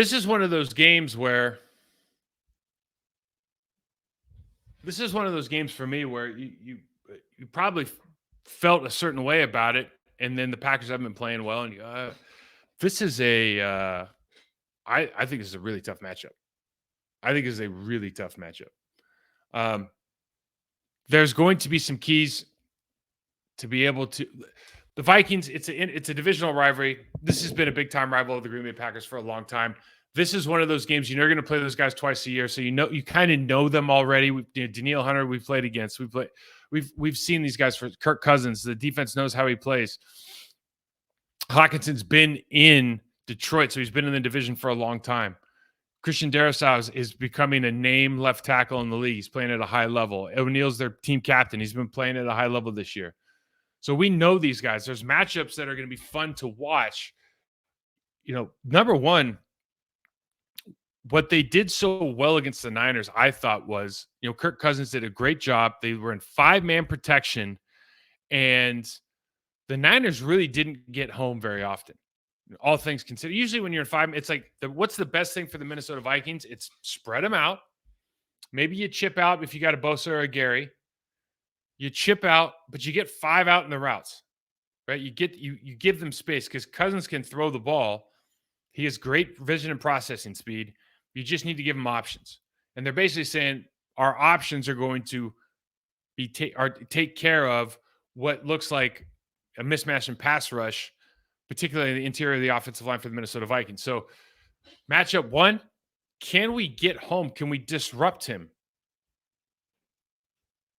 This is one of those games where this is one of those games for me where you probably felt a certain way about it, and then the Packers haven't been playing well, and this is I think this is a really tough matchup. I think this is a really tough matchup. Um, there's going to be some keys to be able to. The Vikings, it's a divisional rivalry. This has been a big time rival of the Green Bay Packers for a long time. This is one of those games you're going to play those guys twice a year, so you kind of know them already. Danielle Hunter, we've played against. We've seen these guys for Kirk Cousins. The defense knows how he plays. Hawkinson's been in Detroit, so he's been in the division for a long time. Christian Darrisaw is becoming a name left tackle in the league. He's playing at a high level. O'Neill's their team captain. He's been playing at a high level this year. So we know these guys. There's matchups that are going to be fun to watch. Number one, what they did so well against the Niners, I thought was, Kirk Cousins did a great job. They were in 5-man protection, and the Niners really didn't get home very often. All things considered, usually when you're in 5, it's like, what's the best thing for the Minnesota Vikings? It's spread them out. Maybe you chip out if you got a Bosa or a Gary. You chip out, but you get 5 out in the routes, right? You give them space because Cousins can throw the ball. He has great vision and processing speed. You just need to give him options. And they're basically saying our options are going to be take care of what looks like a mismatch in pass rush, particularly in the interior of the offensive line for the Minnesota Vikings. So matchup 1, can we get home? Can we disrupt him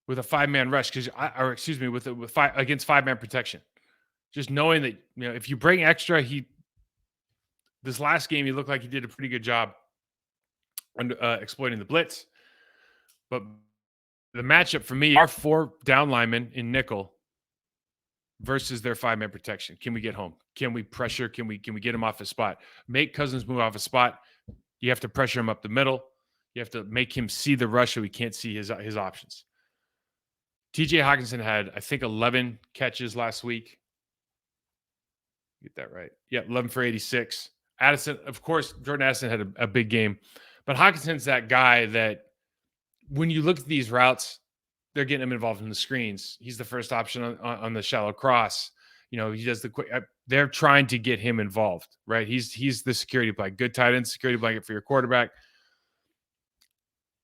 with a 5-man rush? Against 5-man protection. Just knowing that, if you bring extra, this last game, he looked like he did a pretty good job exploiting the blitz. But the matchup for me are 4 down linemen in nickel versus their 5-man protection. Can we get home? Can we pressure? Can we get him off his spot? Make Cousins move off a spot. You have to pressure him up the middle. You have to make him see the rush so he can't see his options. TJ Hawkinson had, I think, 11 catches last week. Get that right. Yeah, 11 for 86. Addison, of course, Jordan Addison had a big game. But Hawkinson's that guy that when you look at these routes, they're getting him involved in the screens. He's the first option on the shallow cross. He does the quick. They're trying to get him involved, right? He's the security blanket, good tight end security blanket for your quarterback.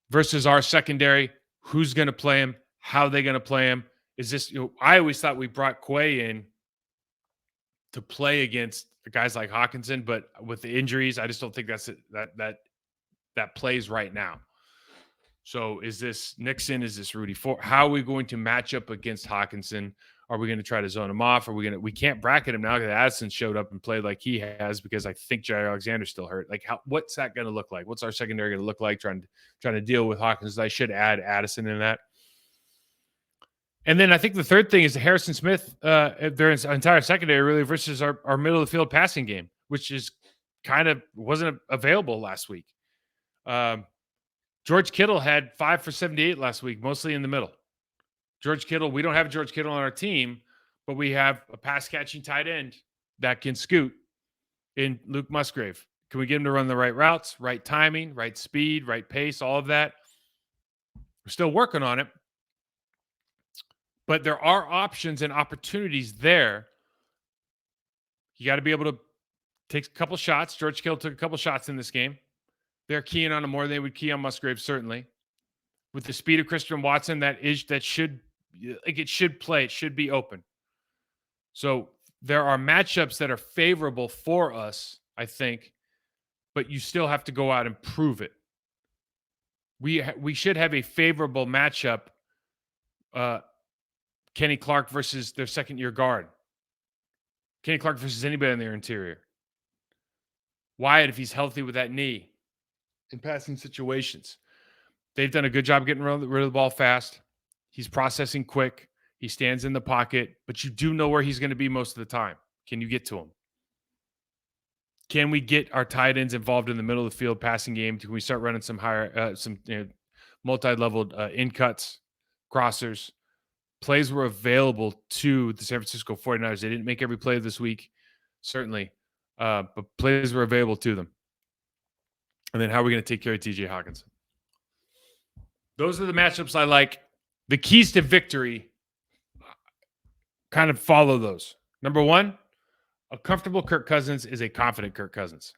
Versus our secondary, who's going to play him? How are they going to play him? Is this? I always thought we brought Quay in to play against guys like Hawkinson, but with the injuries, I just don't think that plays right now. So is this Nixon? Is this Rudy Ford? How are we going to match up against Hawkinson? Are we going to try to zone him off? We can't bracket him now because Addison showed up and played like he has because I think Jair Alexander's still hurt. Like, what's that going to look like? What's our secondary going to look like trying to deal with Hawkins? I should add Addison in that. And then I think the third thing is Harrison Smith, their entire secondary really versus our middle of the field passing game, which is kind of wasn't available last week. George Kittle had 5 for 78 last week, mostly in the middle. George Kittle, we don't have George Kittle on our team, but we have a pass-catching tight end that can scoot in Luke Musgrave. Can we get him to run the right routes, right timing, right speed, right pace, all of that? We're still working on it. But there are options and opportunities there. You got to be able to take a couple shots. George Kittle took a couple shots in this game. They're keying on him more than they would key on Musgrave, certainly. With the speed of Christian Watson, it should play. It should be open. So there are matchups that are favorable for us, I think, but you still have to go out and prove it. We should have a favorable matchup. Kenny Clark versus their second-year guard. Kenny Clark versus anybody in their interior. Wyatt, if he's healthy with that knee. In passing situations. They've done a good job getting rid of the ball fast. He's processing quick. He stands in the pocket, but you do know where he's going to be most of the time. Can you get to him? Can we get our tight ends involved in the middle of the field passing game? Can we start running some higher, multi-leveled in cuts, crossers? Plays were available to the San Francisco 49ers. They didn't make every play this week, certainly, but plays were available to them. And then how are we going to take care of TJ Hawkinson? Those are the matchups I like. The keys to victory kind of follow those. Number one, a comfortable Kirk Cousins is a confident Kirk Cousins.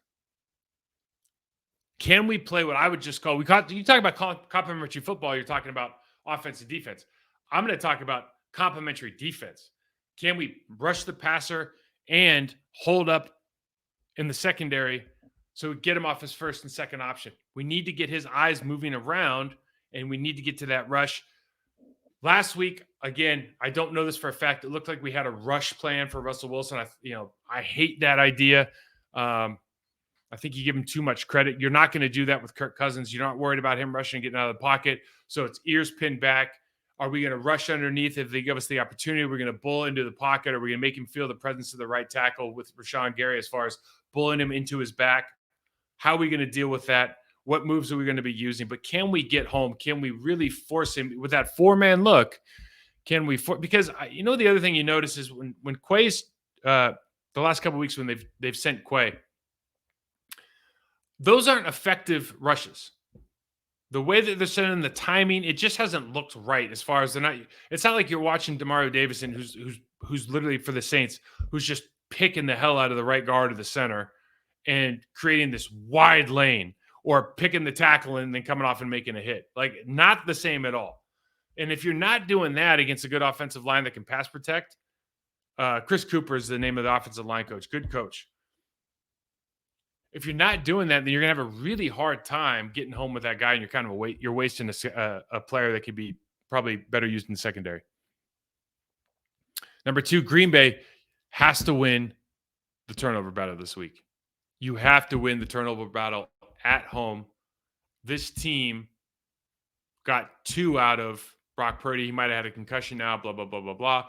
Can we play what I would just call, you talk about complementary football, you're talking about offense and defense. I'm going to talk about complementary defense. Can we rush the passer and hold up in the secondary so we get him off his first and second option? We need to get his eyes moving around, and we need to get to that rush. Last week, again, I don't know this for a fact. It looked like we had a rush plan for Russell Wilson. I hate that idea. I think you give him too much credit. You're not going to do that with Kirk Cousins. You're not worried about him rushing and getting out of the pocket. So it's ears pinned back. Are we going to rush underneath if they give us the opportunity? We're going to bull into the pocket. Are we going to make him feel the presence of the right tackle with Rashawn Gary as far as bulling him into his back? How are we going to deal with that? What moves are we going to be using? But can we get home? Can we really force him with that four-man look? Can we because the other thing you notice is when Quay's the last couple of weeks when they've sent Quay, those aren't effective rushes. The way that they're sending the timing, it just hasn't looked right as far as they're not. It's not like you're watching Demario Davison, who's literally for the Saints, who's just picking the hell out of the right guard or the center and creating this wide lane, or picking the tackle and then coming off and making a hit. Like, not the same at all. And if you're not doing that against a good offensive line that can pass protect, Chris Cooper is the name of the offensive line coach. Good coach. If you're not doing that, then you're going to have a really hard time getting home with that guy, and you're kind of you're wasting a player that could be probably better used in the secondary. Number two, Green Bay has to win the turnover battle this week. You have to win the turnover battle at home. This team got 2 out of Brock Purdy. He might have had a concussion now, blah, blah, blah, blah, blah.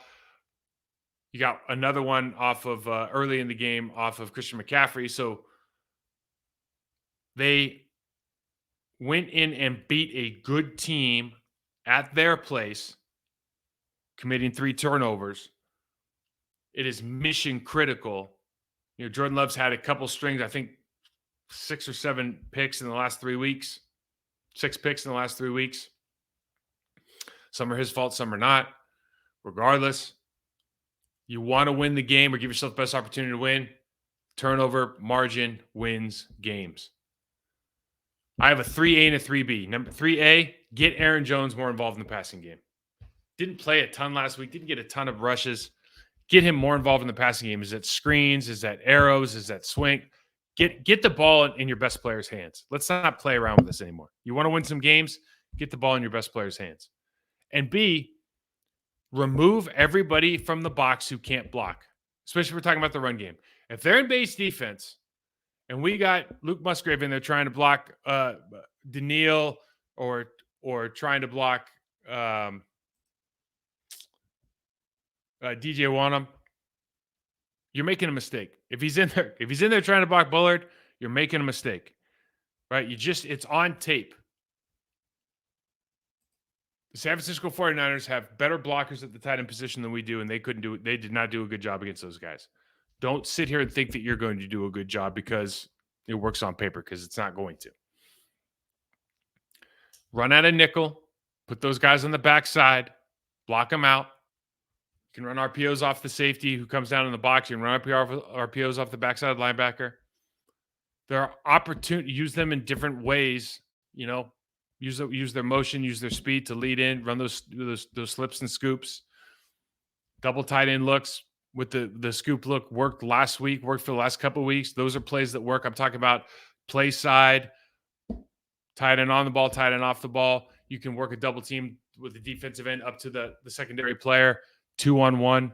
You got another one off of early in the game off of Christian McCaffrey. So they went in and beat a good team at their place, committing 3 turnovers. It is mission critical. Jordan Love's had a couple strings, I think 6 or 7 picks in the last 3 weeks. 6 picks in the last 3 weeks. Some are his fault, some are not. Regardless, you want to win the game or give yourself the best opportunity to win. Turnover margin wins games. I have a 3A and a 3B. Number 3A, get Aaron Jones more involved in the passing game. Didn't play a ton last week. Didn't get a ton of rushes. Get him more involved in the passing game. Is that screens? Is that arrows? Is that swing? Get the ball in your best player's hands. Let's not play around with this anymore. You want to win some games? Get the ball in your best player's hands. And B, remove everybody from the box who can't block, especially if we're talking about the run game. If they're in base defense and we got Luke Musgrave in there trying to block Daniil or trying to block DJ Wonnum, you're making a mistake. If he's in there trying to block Bullard, you're making a mistake, right? It's on tape. The San Francisco 49ers have better blockers at the tight end position than we do, and they did not do a good job against those guys. Don't sit here and think that you're going to do a good job because it works on paper, because it's not going to. Run out of nickel, put those guys on the backside, block them out. You can run RPOs off the safety who comes down in the box. You can run RPOs off the backside of the linebacker. There are opportunities. Use them in different ways, Use their motion, use their speed to lead in, run those slips and scoops. Double tight end looks with the scoop look worked last week, worked for the last couple of weeks. Those are plays that work. I'm talking about play side, tight end on the ball, tight end off the ball. You can work a double team with the defensive end up to the secondary player, 2-on-1.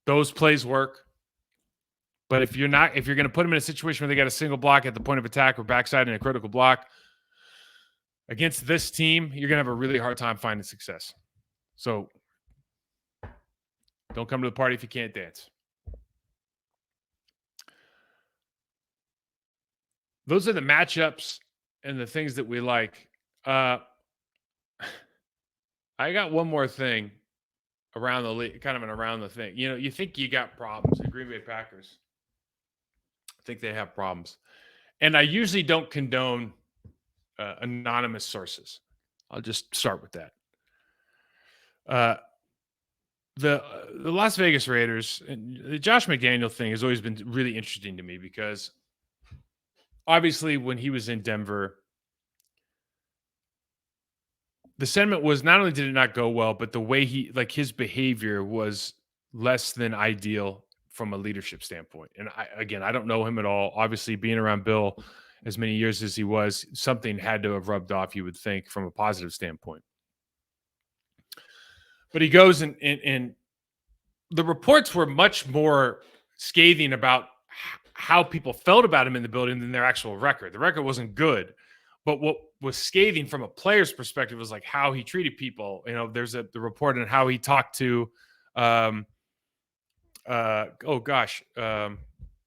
Those plays work. But if you're going to put them in a situation where they got a single block at the point of attack or backside in a critical block, against this team, you're going to have a really hard time finding success. So don't come to the party if you can't dance. Those are the matchups and the things that we like. I got one more thing around the league, kind of around the thing. You think you got problems. The Green Bay Packers, I think they have problems. And I usually don't condone anonymous sources. I'll just start with that. The Las Vegas Raiders and the Josh McDaniel thing has always been really interesting to me because obviously when he was in Denver, the sentiment was not only did it not go well, but the way his behavior was less than ideal from a leadership standpoint. And I don't know him at all. Obviously, being around Bill as many years as he was, something had to have rubbed off, you would think, from a positive standpoint. But he goes and the reports were much more scathing about how people felt about him in the building than their actual record. The record wasn't good, but what was scathing from a player's perspective was like how he treated people. You know, there's the report on how he talked to,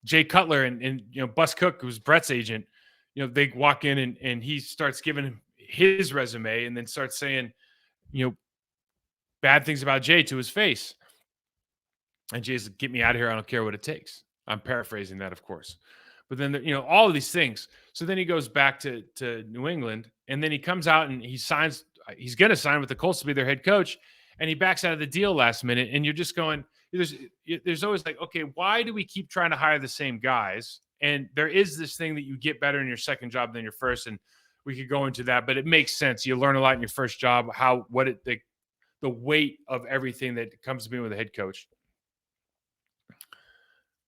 Jay Cutler and Bus Cook, who's Brett's agent. You know, they walk in and he starts giving him his resume and then starts saying, bad things about Jay to his face. And Jay's like, get me out of here. I don't care what it takes. I'm paraphrasing that, of course. But then, all of these things. So then he goes back to New England, and then he comes out and he signs. He's going to sign with the Colts to be their head coach, and he backs out of the deal last minute. And you're just going, there's always like, okay, why do we keep trying to hire the same guys? And there is this thing that you get better in your second job than your first, and we could go into that, but it makes sense. You learn a lot in your first job, the weight of everything that comes to being with a head coach.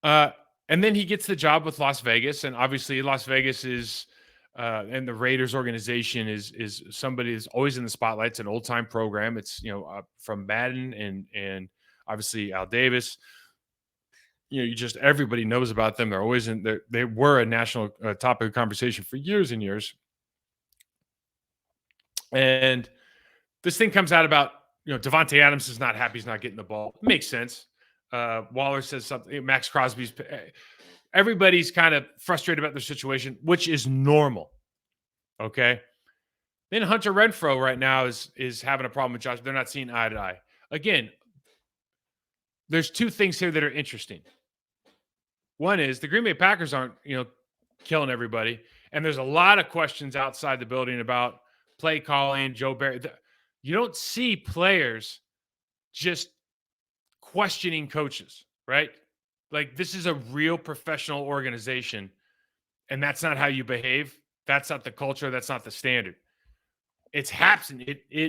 And then he gets the job with Las Vegas, and obviously Las Vegas is, and the Raiders organization is somebody that's always in the spotlight. It's an old time program. It's from Madden and obviously Al Davis. Everybody knows about them. They're always in there. They were a national topic of conversation for years and years. And this thing comes out about Devontae Adams is not happy. He's not getting the ball. It makes sense. Waller says something. Max Crosby's. Everybody's kind of frustrated about their situation, which is normal. Okay. Then Hunter Renfrow right now is having a problem with Josh. They're not seeing eye to eye. Again, there's two things here that are interesting. One is the Green Bay Packers aren't, killing everybody. And there's a lot of questions outside the building about play calling, Joe Barry. You don't see players just questioning coaches, right? Like, this is a real professional organization, and that's not how you behave. That's not the culture. That's not the standard. It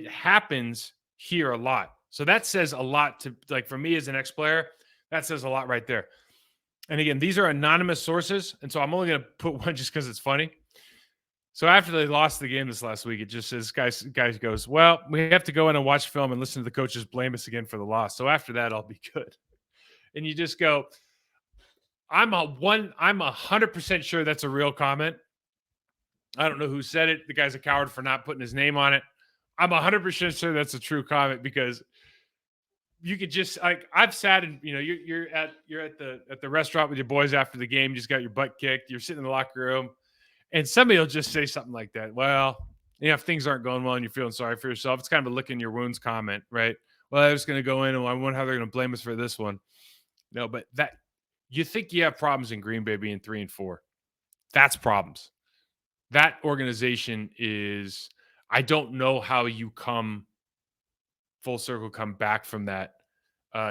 happens here a lot. So that says a lot to, like, for me as an ex-player, that says a lot right there. And again, these are anonymous sources, and so I'm only going to put one just because it's funny. So after they lost the game this last week, it just says, guy goes, well, we have to go in and watch film and listen to the coaches blame us again for the loss. So after that, I'll be good. And you just go, I'm 100% sure that's a real comment. I don't know who said it. The guy's a coward for not putting his name on it. I'm 100% sure that's a true comment because you could just, like, I've sat and you're at the restaurant with your boys after the game. You just got your butt kicked. You're sitting in the locker room, and somebody will just say something like that. Well, if things aren't going well and you're feeling sorry for yourself, it's kind of a lick in your wounds comment, right? Well, I was going to go in and I wonder how they're going to blame us for this one. No, but that you think you have problems in Green Bay being 3-4. That's problems. That organization is, I don't know how you come full circle, come back from that,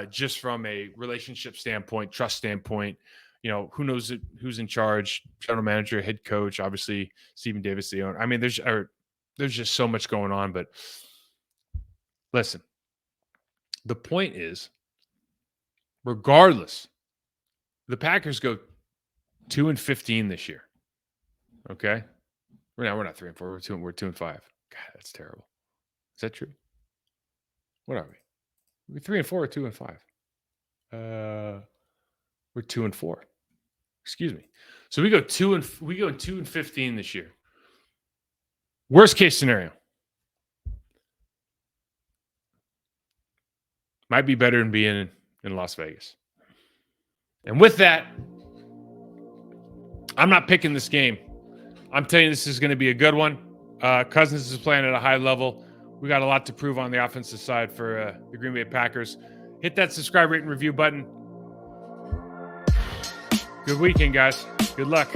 just from a relationship standpoint, trust standpoint. Who knows who's in charge, general manager, head coach, obviously Stephen Davis, the owner. I mean, there's just so much going on, but listen, the point is, regardless, the Packers go 2-15 this year. Okay. We're not 3-4. We're 2-5. God, that's terrible. Is that true? What are we? We're 3-4 or 2-5? We're 2-4. Excuse me. So we go 2-15 this year. Worst case scenario. Might be better than being in Las Vegas. And with that, I'm not picking this game. I'm telling you, this is going to be a good one. Cousins is playing at a high level. We got a lot to prove on the offensive side for the Green Bay Packers. Hit that subscribe, rate, and review button. Good weekend, guys. Good luck.